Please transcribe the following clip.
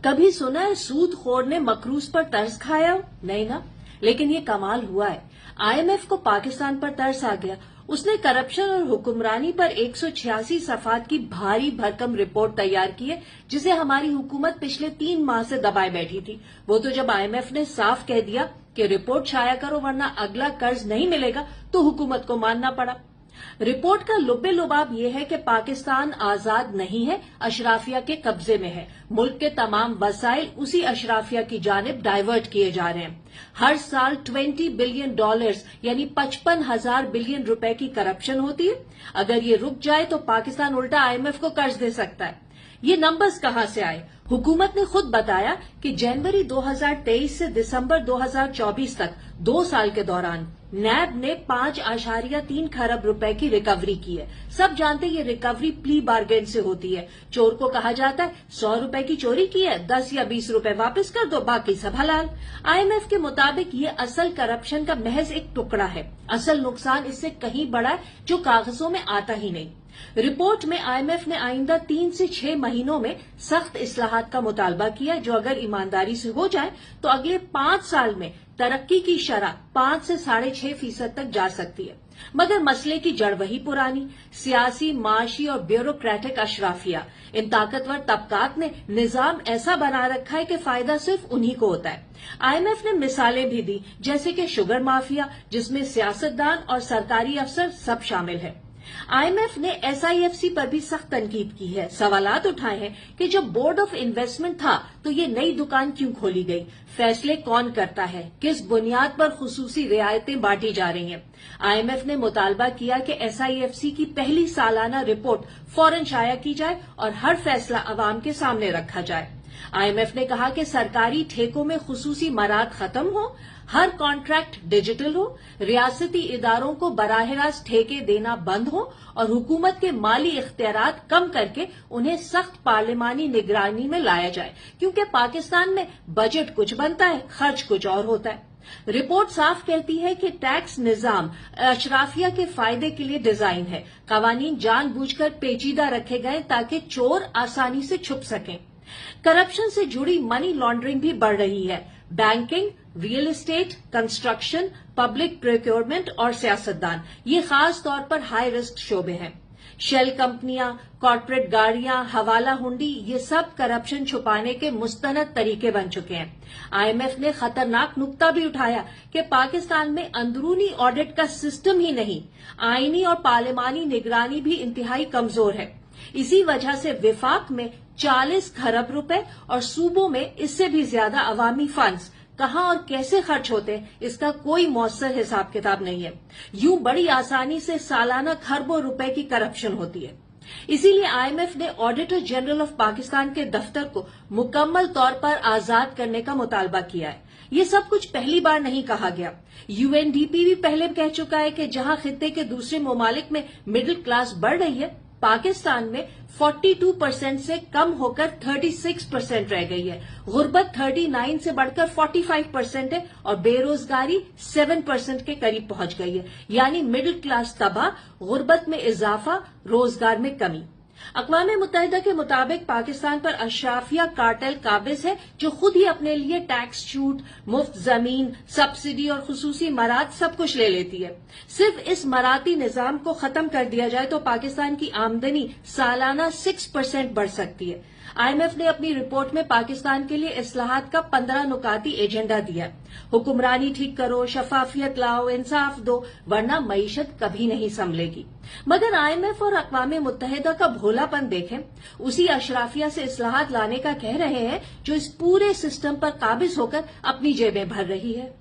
कभी सुना है सूद खोर ने मकरूज पर तरस खाया हो? नहीं ना। लेकिन ये कमाल हुआ है, आईएमएफ को पाकिस्तान पर तरस आ गया। उसने करप्शन और हुक्मरानी पर 186 सफात की भारी भरकम रिपोर्ट तैयार की है, जिसे हमारी हुकूमत पिछले 3 माह से दबाए बैठी थी। वो तो जब आईएमएफ ने साफ कह दिया कि रिपोर्ट छाया करो वरना अगला कर्ज नहीं मिलेगा, तो हुकूमत को मानना पड़ा। रिपोर्ट का लुब्बे लुबाब यह है कि पाकिस्तान आजाद नहीं है, अशराफिया के कब्जे में है। मुल्क के तमाम वसाइल उसी अशराफिया की जानिब डाइवर्ट किए जा रहे हैं। हर साल $20 बिलियन यानी 55,000 बिलियन रुपए की करप्शन होती है। अगर ये रुक जाए तो पाकिस्तान उल्टा आईएमएफ को कर्ज दे सकता है। ये नंबर्स कहां से आए? हुकूमत ने खुद बताया कि जनवरी 2023 से दिसंबर 2024 तक 2 साल के दौरान नैब ने 5.3 खरब रुपए की रिकवरी की है। सब जानते हैं ये रिकवरी प्ली बार्गेन से होती है। चोर को कहा जाता है 100 रुपए की चोरी की है, 10 या 20 रुपए वापस कर दो, बाकी सब हलाल। आईएमएफ के मुताबिक ये असल करप्शन का महज एक टुकड़ा है। असल नुकसान इससे कहीं बड़ा है जो कागजों में आता ही नहीं। रिपोर्ट में आईएमएफ ने आइंदा 3 से 6 महीनों में सख्त इस्लाहात का मुतालबा किया, जो अगर ईमानदारी से हो जाए तो अगले 5 साल में तरक्की की शरह 5 से 6.5% तक जा सकती है। मगर मसले की जड़ वही पुरानी, सियासी, माशी और ब्यूरोक्रेटिक अशराफिया। इन ताकतवर तबकात ने निजाम ऐसा बना रखा है कि फायदा सिर्फ उन्हीं को होता है। आईएमएफ ने मिसालें भी दी, जैसे कि शुगर माफिया, जिसमें सियासतदान और सरकारी अफसर सब शामिल है। आईएमएफ ने एसआईएफसी पर भी सख्त तनकीद की है। सवालात उठाए हैं कि जब बोर्ड ऑफ इन्वेस्टमेंट था तो ये नई दुकान क्यों खोली गई, फैसले कौन करता है, किस बुनियाद पर खुसूसी रियायतें बांटी जा रही हैं। आईएमएफ ने मुतालबा किया कि एसआईएफसी की पहली सालाना रिपोर्ट फौरन शाया की जाए और हर फैसला अवाम के सामने रखा जाए। आईएमएफ ने कहा कि सरकारी ठेकों में खुसूसी मराद खत्म हो, हर कॉन्ट्रैक्ट डिजिटल हो, रियासती इदारों को बराह रास्त ठेके देना बंद हो और हुकूमत के माली इख्तियारात कम करके उन्हें सख्त पार्लिमानी निगरानी में लाया जाए, क्योंकि पाकिस्तान में बजट कुछ बनता है, खर्च कुछ और होता है। रिपोर्ट साफ कहती है कि टैक्स निजाम अशराफिया के फायदे के लिए डिजाइन है। कवानीन जानबूझकर पेचीदा रखे गए ताकि चोर आसानी से छुप सकें। करप्शन से जुड़ी मनी लॉन्ड्रिंग भी बढ़ रही है। Banking, real estate, construction, public procurement और सियासतदान, ये खास तौर पर हाई रिस्क शोबे हैं। शेल कंपनियां, कॉर्पोरेट गाड़ियां, हवाला हुंडी, ये सब करप्शन छुपाने के मुस्तनद तरीके बन चुके हैं। आईएमएफ ने खतरनाक नुक्ता भी उठाया कि पाकिस्तान में अंदरूनी ऑडिट का सिस्टम ही नहीं, आईनी और पार्लिमानी निगरानी भी इंतहाई कमजोर है। इसी वजह से विफाक में 40 खरब रुपए और सूबों में इससे भी ज्यादा अवामी फंड्स कहां और कैसे खर्च होते हैं, इसका कोई मौसर हिसाब किताब नहीं है। यूं बड़ी आसानी से सालाना खरबों रुपए की करप्शन होती है। इसीलिए आईएमएफ ने ऑडिटर जनरल ऑफ पाकिस्तान के दफ्तर को मुकम्मल तौर पर आजाद करने का मुतालबा किया है। ये सब कुछ पहली बार नहीं कहा गया। यूएनडीपी भी पहले कह चुका है कि जहां खित्ते के दूसरे ममालिक में मिडिल क्लास बढ़ रही है, पाकिस्तान में 42% से कम होकर 36% रह गई है। गुर्बत 39 से बढ़कर 45% है और बेरोजगारी 7% के करीब पहुंच गई है। यानी मिडिल क्लास तबाह, गुर्बत में इजाफा, रोजगार में कमी। अक़वाम मुत्तहिदा के मुताबिक पाकिस्तान पर अशराफिया कार्टेल काबिज है, जो खुद ही अपने लिए टैक्स छूट, मुफ्त जमीन, सब्सिडी और खुसूसी मराद सब कुछ ले लेती है। सिर्फ इस मराती निजाम को खत्म कर दिया जाए तो पाकिस्तान की आमदनी सालाना 6% बढ़ सकती है। आईएमएफ ने अपनी रिपोर्ट में पाकिस्तान के लिए इस्लाहात का 15 नुकाती एजेंडा दिया। हुक्मरानी ठीक करो, शफाफियत लाओ, इंसाफ दो, वरना मईशत कभी नहीं संभलेगी। मगर आईएमएफ और अक़वाम मुत्तहिदा का भोलापन देखें, उसी अशराफिया से इस्लाहात लाने का कह रहे हैं जो इस पूरे सिस्टम पर काबिज होकर अपनी जेबें भर रही है।